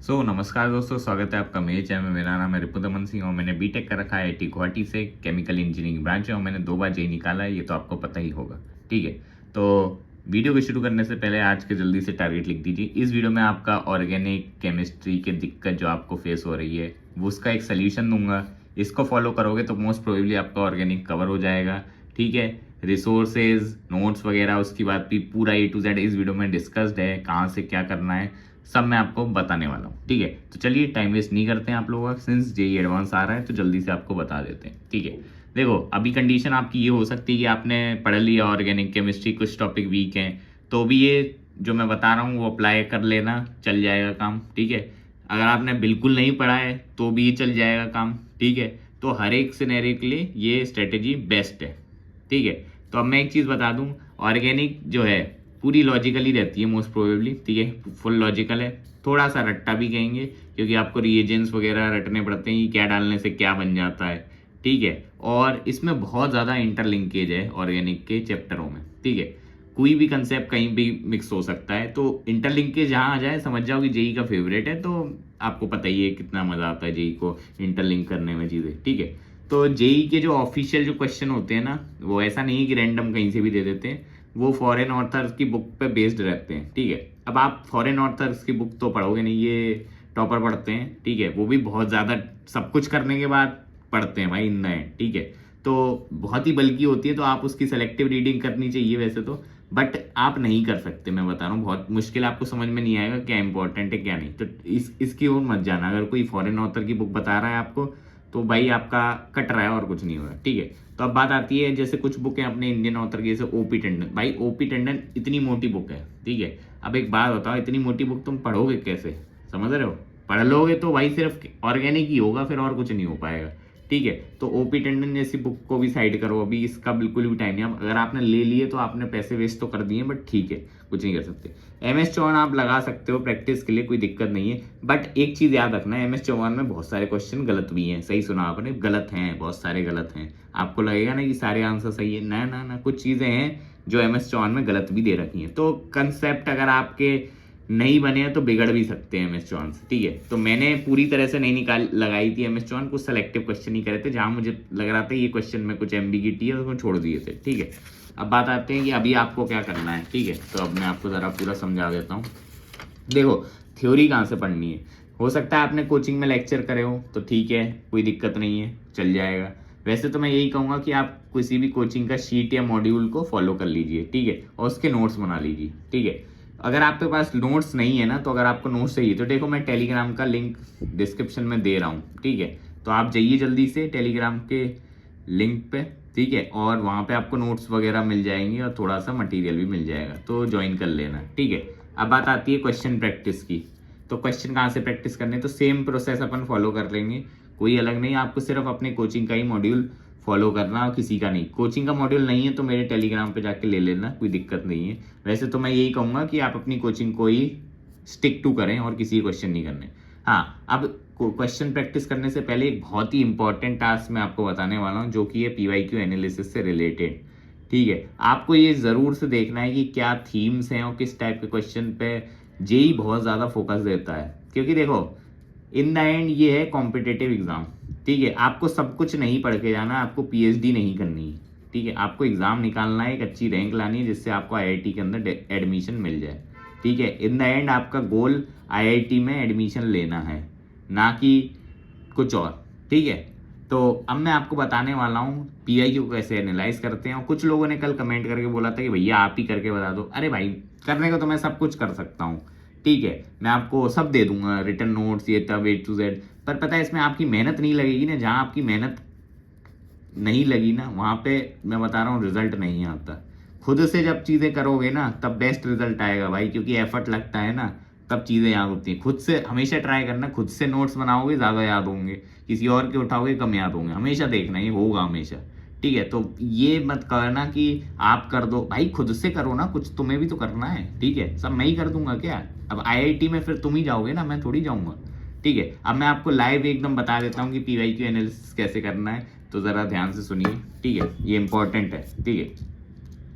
नमस्कार दोस्तों, स्वागत है आपका मेरे चैनल में। मेरा नाम है रिपुदमन सिंह और मैंने बीटेक कर रखा है आईटी गुवाहाटी से, केमिकल इंजीनियरिंग ब्रांच में, और मैंने 2 बार जेई निकाला है, ये तो आपको पता ही होगा। ठीक है, तो वीडियो को शुरू करने से पहले आज के जल्दी से टारगेट लिख दीजिए। इस वीडियो में आपका ऑर्गेनिक केमिस्ट्री की दिक्कत जो आपको फेस हो रही है वो उसका एक सोल्यूशन दूंगा। इसको फॉलो करोगे तो मोस्ट प्रोबेबली आपका ऑर्गेनिक कवर हो जाएगा। ठीक है, रिसोर्सेज, नोट्स वगैरह उसकी बात भी पूरा A to Z इस वीडियो में डिस्कस्ड है। कहाँ से क्या करना है सब मैं आपको बताने वाला हूँ। ठीक है, तो चलिए टाइम वेस्ट नहीं करते हैं आप लोगों का, सिंस जेई एडवांस आ रहा है तो जल्दी से आपको बता देते हैं। ठीक है, देखो अभी कंडीशन आपकी ये हो सकती है कि आपने पढ़ लिया ऑर्गेनिक केमिस्ट्री, कुछ टॉपिक वीक हैं, तो भी ये जो मैं बता रहा हूँ वो अप्लाई कर लेना, चल जाएगा काम। ठीक है, अगर आपने बिल्कुल नहीं पढ़ा है तो भी ये चल जाएगा काम। ठीक है, तो हर एक सिनेरियो के लिए ये स्ट्रेटेजी बेस्ट है। ठीक है, तो अब मैं एक चीज़ बता दूं, ऑर्गेनिक जो है पूरी लॉजिकली रहती है मोस्ट प्रोबेबली। ठीक है, फुल लॉजिकल है, थोड़ा सा रट्टा भी कहेंगे क्योंकि आपको रिएजेंट्स वगैरह रटने पड़ते हैं कि क्या डालने से क्या बन जाता है। ठीक है, और इसमें बहुत ज़्यादा इंटरलिंकेज है ऑर्गेनिक के चैप्टरों में। ठीक है, कोई भी कंसेप्ट कहीं भी मिक्स हो सकता है, तो इंटरलिंकेज जहाँ आ जाए समझ जाओ कि जेई का फेवरेट है। तो आपको पता ही है कितना मज़ा आता है जेई को इंटरलिंक करने में चीज़ें। ठीक है, तो जेई के जो ऑफिशियल जो क्वेश्चन होते हैं ना, वो ऐसा नहीं है कि रैंडम कहीं से भी दे देते हैं, वो फॉरेन ऑथर्स की बुक पे बेस्ड रहते हैं। ठीक है, अब आप फॉरेन ऑथर्स की बुक तो पढ़ोगे नहीं, ये टॉपर पढ़ते हैं। ठीक है, वो भी बहुत ज़्यादा सब कुछ करने के बाद पढ़ते हैं भाई इन एंड। ठीक है, तो बहुत ही बल्कि होती है, तो आप उसकी सेलेक्टिव रीडिंग करनी चाहिए वैसे तो, बट आप नहीं कर सकते। मैं बता रहा हूँ बहुत मुश्किल, आपको समझ में नहीं आएगा क्या इंपॉर्टेंट है क्या नहीं। तो इसकी ओर मत जाना। अगर कोई फॉरेन ऑथर की बुक बता रहा है आपको तो भाई आपका कट रहा है और कुछ नहीं हो रहा। ठीक है, तो अब बात आती है जैसे कुछ बुक है अपने इंडियन ऑथर की, जैसे ओपी टंडन। भाई ओपी टंडन इतनी मोटी बुक है। ठीक है, अब एक बात बताओ, इतनी मोटी बुक तुम पढ़ोगे कैसे? समझ रहे हो? पढ़ लोगे तो भाई सिर्फ ऑर्गेनिक ही होगा, फिर और कुछ नहीं हो पाएगा। ठीक है, तो ओपी टंडन जैसी बुक को भी साइड करो, अभी इसका बिल्कुल भी टाइम नहीं। अब अगर आपने ले लिए तो आपने पैसे वेस्ट तो कर दिए, बट ठीक है कुछ नहीं कर सकते। MS चौहान आप लगा सकते हो प्रैक्टिस के लिए, कोई दिक्कत नहीं है, बट एक चीज याद रखना है, MS चौहान में बहुत सारे क्वेश्चन गलत भी हैं। सही सुना आपने, गलत हैं, बहुत सारे गलत हैं। आपको लगेगा ना कि सारे आंसर सही है, ना ना ना, कुछ चीजें हैं जो MS चौहान में गलत भी दे रखी हैं। तो कंसेप्ट अगर आपके नहीं बने हैं तो बिगड़ भी सकते हैं MS चौहान से। ठीक है, तो मैंने पूरी तरह से नहीं निकाल लगाई थी MS चौहान, कुछ सेलेक्टिव क्वेश्चन ही करे थे जहां मुझे लग रहा था ये क्वेश्चन में कुछ एम्बिगिटी है, तो छोड़ दिए थे। ठीक है, अब बात आते हैं कि अभी आपको क्या करना है। ठीक है, तो अब मैं आपको ज़रा पूरा समझा देता हूँ। देखो, थ्योरी कहाँ से पढ़नी है, हो सकता है आपने कोचिंग में लेक्चर करे हो तो ठीक है, कोई दिक्कत नहीं है, चल जाएगा। वैसे तो मैं यही कहूँगा कि आप किसी भी कोचिंग का शीट या मॉड्यूल को फॉलो कर लीजिए। ठीक है, और उसके नोट्स बना लीजिए। ठीक है, अगर आपके पास नोट्स नहीं है ना, तो अगर आपको नोट्स चाहिए तो देखो मैं टेलीग्राम का लिंक डिस्क्रिप्शन में दे रहा हूँ। ठीक है, तो आप जाइए जल्दी से टेलीग्राम के लिंक पे। ठीक है, और वहाँ पे आपको नोट्स वगैरह मिल जाएंगे और थोड़ा सा मटेरियल भी मिल जाएगा, तो ज्वाइन कर लेना। ठीक है, अब बात आती है क्वेश्चन प्रैक्टिस की। तो क्वेश्चन कहाँ से प्रैक्टिस करने, तो सेम प्रोसेस अपन फॉलो कर लेंगे, कोई अलग नहीं। आपको सिर्फ अपने कोचिंग का ही मॉड्यूल फॉलो करना और किसी का नहीं। कोचिंग का मॉड्यूल नहीं है तो मेरे टेलीग्राम पे जाके ले लेना, कोई दिक्कत नहीं है। वैसे तो मैं यही कहूँगा कि आप अपनी कोचिंग को ही स्टिक टू करें और किसी क्वेश्चन नहीं करने। हाँ, अब क्वेश्चन प्रैक्टिस करने से पहले एक बहुत ही इंपॉर्टेंट टास्क मैं आपको बताने वाला हूँ, जो कि है PYQ एनालिसिस से रिलेटेड। ठीक है, आपको ये ज़रूर से देखना है कि क्या थीम्स हैं और किस टाइप के क्वेश्चन पे जेई बहुत ज़्यादा फोकस देता है। क्योंकि देखो इन द एंड ये है कॉम्पिटेटिव एग्जाम। ठीक है, आपको सब कुछ नहीं पढ़ के जाना, आपको PhD नहीं करनी है। ठीक है, आपको एग्जाम निकालना है, एक अच्छी रैंक लानी है जिससे आपको IIT के अंदर एडमिशन मिल जाए। ठीक है, इन द एंड आपका गोल IIT में एडमिशन लेना है, ना कि कुछ और। ठीक है, तो अब मैं आपको बताने वाला हूँ PIQ को कैसे एनालाइज करते हैं। और कुछ लोगों ने कल कमेंट करके बोला था कि भैया आप ही करके बता दो। अरे भाई, करने को तो मैं सब कुछ कर सकता हूँ। ठीक है, मैं आपको सब दे दूंगा, रिटर्न नोट्स, ये तब A to Z, पर पता है इसमें आपकी मेहनत नहीं लगेगी ना। जहाँ आपकी मेहनत नहीं लगी ना, वहाँ पे मैं बता रहा हूँ रिजल्ट नहीं आता। खुद से जब चीज़ें करोगे ना तब बेस्ट रिजल्ट आएगा भाई, क्योंकि एफर्ट लगता है ना, तब चीज़ें याद होती हैं। खुद से हमेशा ट्राई करना, खुद से नोट्स बनाओगे ज़्यादा याद होंगे, किसी और के उठाओगे कम याद होंगे। हमेशा देखना, ये होगा हमेशा। ठीक है, तो ये मत करना कि आप कर दो भाई, खुद से करो ना, कुछ तुम्हें भी तो करना है। ठीक है, सब मैं ही कर दूंगा क्या? अब IIT में फिर तुम ही जाओगे ना, मैं थोड़ी जाऊंगा। ठीक है, अब मैं आपको लाइव एकदम बता देता हूँ कि PYQ एनालिसिस कैसे करना है, तो ज़रा ध्यान से सुनिए। ठीक है, ये इंपॉर्टेंट है। ठीक है,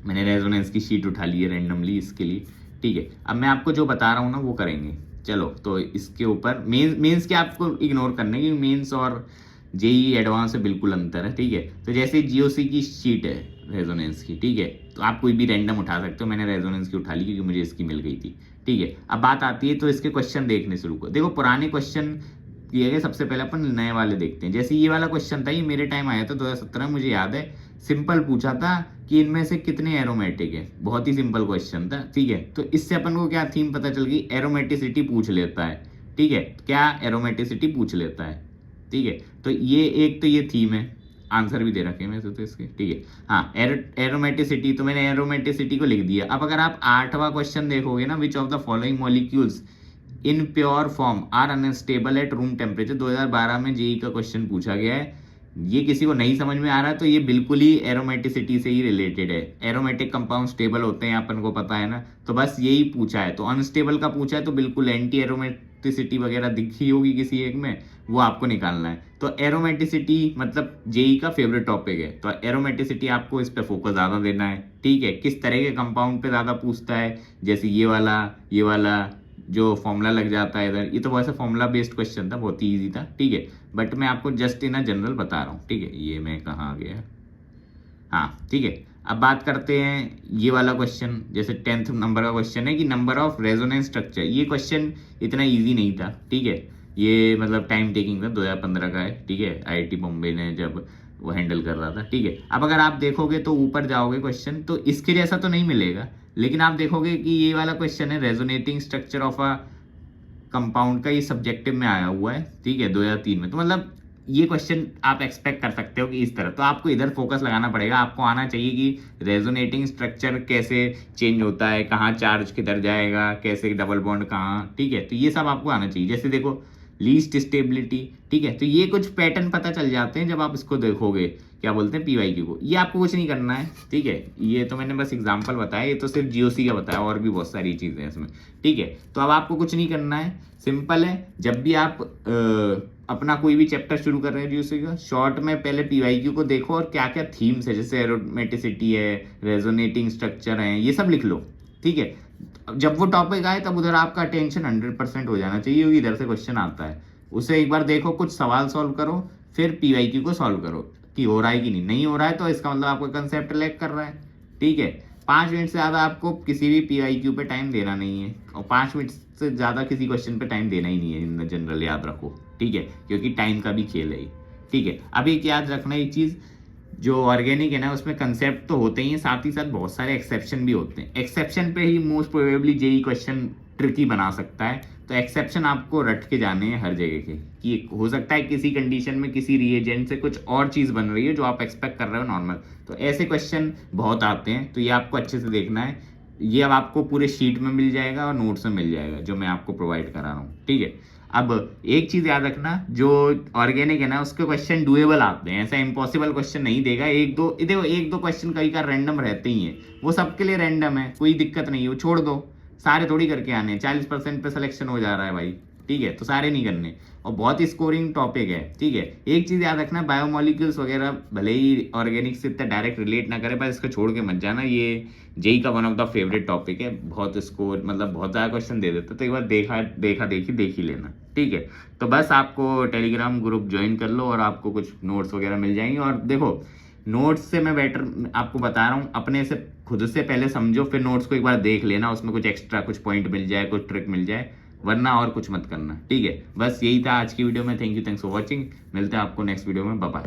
मैंने रेजोनेंस की शीट उठा ली है रैंडमली इसके लिए। ठीक है, अब मैं आपको जो बता रहा हूँ ना वो करेंगे। चलो तो इसके ऊपर मेंस के आपको इग्नोर करने की, मेंस और जेई एडवांस से बिल्कुल अंतर है, ठीक है। तो जैसे जीओसी की शीट है रेजोनेंस की, ठीक है, तो आप कोई भी रैंडम उठा सकते हो, मैंने रेजोनेंस की उठा ली क्योंकि मुझे इसकी मिल गई थी, ठीक है। अब बात आती है तो इसके क्वेश्चन देखने से रुको। देखो पुराने क्वेश्चन किए गए, सबसे पहले अपन नए वाले देखते हैं। जैसे ये वाला क्वेश्चन था, ये मेरे टाइम आया था 2017 में, मुझे याद है। सिंपल पूछा था कि इनमें से कितने एरोमेटिक है, बहुत ही सिंपल क्वेश्चन था, ठीक है। तो इससे अपन को क्या थीम पता चल गई, एरोमेटिसिटी पूछ लेता है, ठीक है, क्या एरोमेटिसिटी पूछ लेता है, ठीक है। तो ये एक तो ये थीम है, आंसर भी दे रखे हैं वैसे तो इसके, ठीक है। हाँ, एरोमेटिसिटी, तो मैंने एरोमेटिसिटी को लिख दिया। अब अगर आप 8वां क्वेश्चन देखोगे ना, which of the following molecules in pure form are unstable at room temperature, 2012 में जेई का क्वेश्चन पूछा गया है। ये किसी को नहीं समझ में आ रहा है तो ये बिल्कुल ही एरोमेटिसिटी से ही रिलेटेड है। एरोमेटिक कंपाउंड स्टेबल होते हैं, अपन को पता है ना, तो बस यही पूछा है। तो अनस्टेबल का पूछा है तो बिल्कुल एंटी एरोमेटिसिटी वगैरह दिखी होगी किसी एक में, वो आपको निकालना है। तो एरोमेटिसिटी मतलब जेई का फेवरेट टॉपिक है, तो एरोमेटिसिटी आपको इस पे फोकस ज्यादा देना है, ठीक है। किस तरह के कंपाउंड पे ज्यादा पूछता है, जैसे ये वाला जो फॉर्मूला लग जाता है इधर, ये तो वैसे फॉर्मूला बेस्ड क्वेश्चन था, बहुत ही इजी था, ठीक है। बट मैं आपको जस्ट इन जनरल बता रहा हूँ, ठीक है। ये मैं कहाँ आ गया, हाँ, ठीक है। अब बात करते हैं ये वाला क्वेश्चन, जैसे 10th नंबर का क्वेश्चन है कि नंबर ऑफ रेजोनेंस स्ट्रक्चर। ये क्वेश्चन इतना इजी नहीं था, ठीक है। ये मतलब टाइम टेकिंग था, 2015 का है, ठीक है। आईआईटी बॉम्बे ने जब वो हैंडल कर रहा था, ठीक है। अब अगर आप देखोगे तो ऊपर जाओगे क्वेश्चन, तो इसके जैसा तो नहीं मिलेगा, लेकिन आप देखोगे कि ये वाला क्वेश्चन है resonating structure of a compound का, ये सब्जेक्टिव में आया हुआ है, ठीक है, 2003 में। तो मतलब ये क्वेश्चन आप एक्सपेक्ट कर सकते हो कि इस तरह, तो आपको इधर फोकस लगाना पड़ेगा। आपको आना चाहिए कि रेजोनेटिंग स्ट्रक्चर कैसे चेंज होता है, कहाँ चार्ज किधर जाएगा, कैसे डबल बॉन्ड कहाँ, ठीक है। तो ये सब आपको आना चाहिए। जैसे देखो लीस्ट स्टेबिलिटी, ठीक है, तो ये कुछ पैटर्न पता चल जाते हैं जब आप इसको देखोगे, क्या बोलते हैं पीवाईक्यू को। ये आपको कुछ नहीं करना है, ठीक है। ये तो मैंने बस एग्जांपल बताया, ये तो सिर्फ जीओसी का बताया, और भी बहुत सारी चीजें हैं इसमें, ठीक है। तो अब आपको कुछ नहीं करना है, सिंपल है। जब भी आप अपना कोई भी चैप्टर शुरू कर रहे हैं जीओसी का, शॉर्ट में पहले पीवाईक्यू को देखो और क्या क्या थीम्स है, जैसे एरोमेटिसिटी है, रेजोनेटिंग स्ट्रक्चर है, ये सब लिख लो, ठीक है। जब वो टॉपिक आए तब उधर आपका अटेंशन 100% हो जाना चाहिए, क्योंकि इधर से क्वेश्चन आता है। उसे एक बार देखो, कुछ सवाल सॉल्व करो, फिर पीवाईक्यू को सॉल्व करो कि हो रहा है कि नहीं हो रहा है, तो इसका मतलब आपको कंसेप्ट लैग कर रहा है, ठीक है। 5 मिनट से ज़्यादा आपको किसी भी पीवाईक्यू पे टाइम देना नहीं है, और 5 मिनट से ज़्यादा किसी क्वेश्चन पे टाइम देना ही नहीं है इन जनरल, याद रखो, ठीक है, क्योंकि टाइम का भी खेल है, ठीक है। अब एक याद रखना एक चीज़, जो ऑर्गेनिक है ना, उसमें कंसेप्ट तो होते ही हैं, साथ ही साथ बहुत सारे एक्सेप्शन भी होते हैं। एक्सेप्शन पे ही most probably JEE question tricky बना सकता है, तो एक्सेप्शन आपको रट के जाने हैं हर जगह के, कि हो सकता है किसी कंडीशन में किसी रिएजेंट से कुछ और चीज़ बन रही है जो आप एक्सपेक्ट कर रहे हो नॉर्मल, तो ऐसे क्वेश्चन बहुत आते हैं, तो ये आपको अच्छे से देखना है। ये अब आपको पूरे शीट में मिल जाएगा और नोट्स में मिल जाएगा, जो मैं आपको प्रोवाइड करा रहा हूँ, ठीक है। अब एक चीज याद रखना, जो ऑर्गेनिक है ना, उसके क्वेश्चन डुएबल आते हैं, ऐसा इम्पॉसिबल क्वेश्चन नहीं देगा। एक दो क्वेश्चन कई का रैंडम रहते ही हैं, वो सबके लिए रैंडम है, कोई दिक्कत नहीं है, वो छोड़ दो, सारे थोड़ी करके आने हैं। 40% पे सिलेक्शन हो जा रहा है भाई, ठीक है, तो सारे नहीं करने, और बहुत ही स्कोरिंग टॉपिक है, ठीक है। एक चीज याद रखना, बायोमोलिक्यूल्स वगैरह भले ही ऑर्गेनिक से इतना डायरेक्ट रिलेट ना करे, पर इसको छोड़ के मत जाना, ये जेई का one of the favourite topic है। बहुत स्कोर मतलब बहुत ज़्यादा क्वेश्चन दे देता, तो एक बार देख ही लेना, ठीक है। तो बस आपको टेलीग्राम ग्रुप ज्वाइन कर लो और आपको कुछ नोट्स वगैरह मिल जाएंगे। और देखो, नोट्स से मैं बेटर आपको बता रहा हूँ, अपने से खुद से पहले समझो, फिर नोट्स को एक बार देख लेना, उसमें कुछ एक्स्ट्रा कुछ पॉइंट मिल जाए, कुछ ट्रिक मिल जाए, वरना और कुछ मत करना, ठीक है। बस यही था आज की वीडियो में। थैंक्स फॉर वॉचिंग, मिलते हैं आपको नेक्स्ट वीडियो में, बाय बाय।